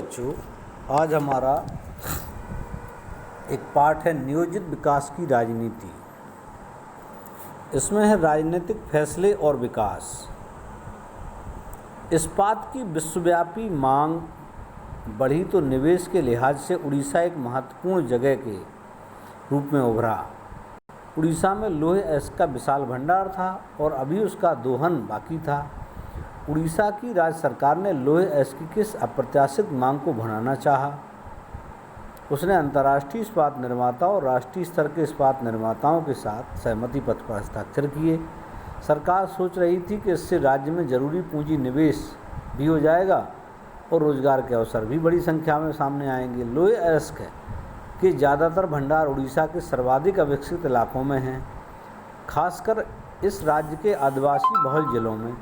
बच्चों, आज हमारा एक पाठ है नियोजित विकास की राजनीति। इसमें है राजनीतिक फैसले और विकास। इस्पात की विश्वव्यापी मांग बढ़ी तो निवेश के लिहाज से उड़ीसा एक महत्वपूर्ण जगह के रूप में उभरा। उड़ीसा में लोहे अयस्क का विशाल भंडार था और अभी उसका दोहन बाकी था। उड़ीसा की राज्य सरकार ने लोहे अयस्क की इस अप्रत्याशित मांग को बढ़ाना चाहा। उसने अंतर्राष्ट्रीय इस्पात निर्माता और राष्ट्रीय स्तर के इस्पात निर्माताओं के साथ सहमति पत्र पर हस्ताक्षर किए। सरकार सोच रही थी कि इससे राज्य में जरूरी पूंजी निवेश भी हो जाएगा और रोजगार के अवसर भी बड़ी संख्या में सामने आएंगे। लोहे अयस्क के ज़्यादातर भंडार उड़ीसा के सर्वाधिक अविकसित इलाकों में हैं, खासकर इस राज्य के आदिवासी बहुल जिलों में।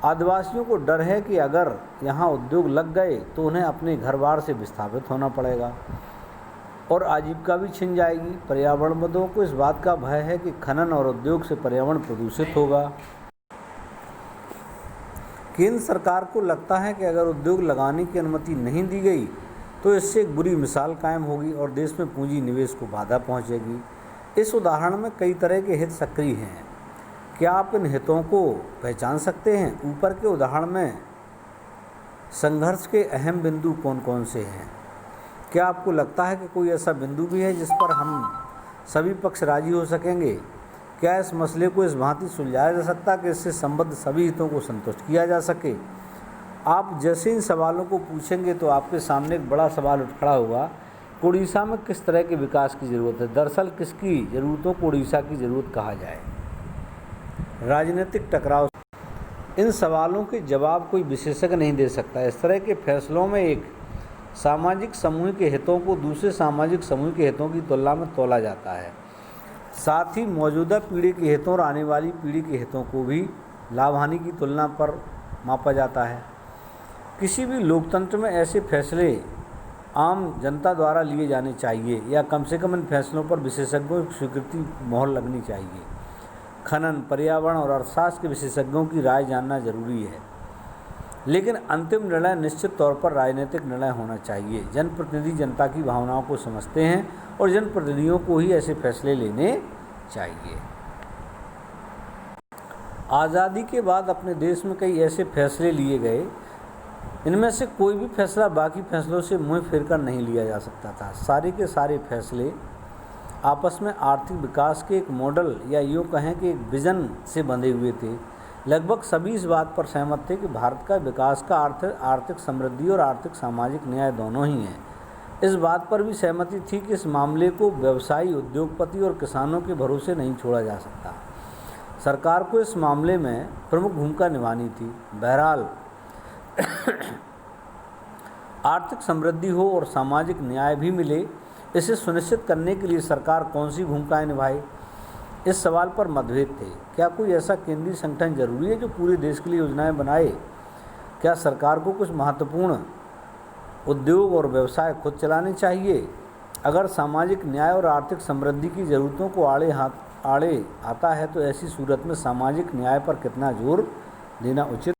आदिवासियों को डर है कि अगर यहाँ उद्योग लग गए तो उन्हें अपने घर बार से विस्थापित होना पड़ेगा और आजीविका भी छिन जाएगी। पर्यावरणविदों को इस बात का भय है कि खनन और उद्योग से पर्यावरण प्रदूषित होगा। केंद्र सरकार को लगता है कि अगर उद्योग लगाने की अनुमति नहीं दी गई तो इससे एक बुरी मिसाल कायम होगी और देश में पूंजी निवेश को बाधा पहुंचेगी। इस उदाहरण में कई तरह के हित सक्रिय हैं। क्या आप इन हितों को पहचान सकते हैं? ऊपर के उदाहरण में संघर्ष के अहम बिंदु कौन कौन से हैं? क्या आपको लगता है कि कोई ऐसा बिंदु भी है जिस पर हम सभी पक्ष राजी हो सकेंगे? क्या इस मसले को इस भांति सुलझाया जा सकता कि इससे संबद्ध सभी हितों को संतुष्ट किया जा सके? आप जैसे इन सवालों को पूछेंगे तो आपके सामने एक बड़ा सवाल उठ खड़ा होगा, उड़ीसा में किस तरह के विकास की ज़रूरत है? दरअसल किसकी ज़रूरतों को उड़ीसा की ज़रूरत कहा जाए? राजनीतिक टकराव। इन सवालों के जवाब कोई विशेषज्ञ नहीं दे सकता। इस तरह के फैसलों में एक सामाजिक समूह के हितों को दूसरे सामाजिक समूह के हितों की तुलना में तौला जाता है। साथ ही मौजूदा पीढ़ी के हितों और आने वाली पीढ़ी के हितों को भी लाभ हानि की तुलना पर मापा जाता है। किसी भी लोकतंत्र में ऐसे फैसले आम जनता द्वारा लिए जाने चाहिए या कम से कम इन फैसलों पर विशेषज्ञों की स्वीकृति मोहर लगनी चाहिए। खनन, पर्यावरण और अर्थशास्त्र के विशेषज्ञों की राय जानना जरूरी है, लेकिन अंतिम निर्णय निश्चित तौर पर राजनीतिक निर्णय होना चाहिए। जनप्रतिनिधि जनता की भावनाओं को समझते हैं और जनप्रतिनिधियों को ही ऐसे फैसले लेने चाहिए। आज़ादी के बाद अपने देश में कई ऐसे फैसले लिए गए, इनमें से कोई भी फैसला बाकी फैसलों से मुँह फेर कर नहीं लिया जा सकता था। सारे के सारे फैसले आपस में आर्थिक विकास के एक मॉडल या यूँ कहें कि एक विज़न से बंधे हुए थे। लगभग सभी इस बात पर सहमत थे कि भारत का विकास का अर्थ आर्थिक समृद्धि और आर्थिक सामाजिक न्याय दोनों ही हैं। इस बात पर भी सहमति थी कि इस मामले को व्यवसायी, उद्योगपति और किसानों के भरोसे नहीं छोड़ा जा सकता। सरकार को इस मामले में प्रमुख भूमिका निभानी थी। बहरहाल आर्थिक समृद्धि हो और सामाजिक न्याय भी मिले, इसे सुनिश्चित करने के लिए सरकार कौन सी भूमिकाएं निभाए, इस सवाल पर मतभेद थे। क्या कोई ऐसा केंद्रीय संगठन जरूरी है जो पूरे देश के लिए योजनाएं बनाए? क्या सरकार को कुछ महत्वपूर्ण उद्योग और व्यवसाय खुद चलाने चाहिए? अगर सामाजिक न्याय और आर्थिक समृद्धि की ज़रूरतों को आड़े आता है तो ऐसी सूरत में सामाजिक न्याय पर कितना जोर देना उचित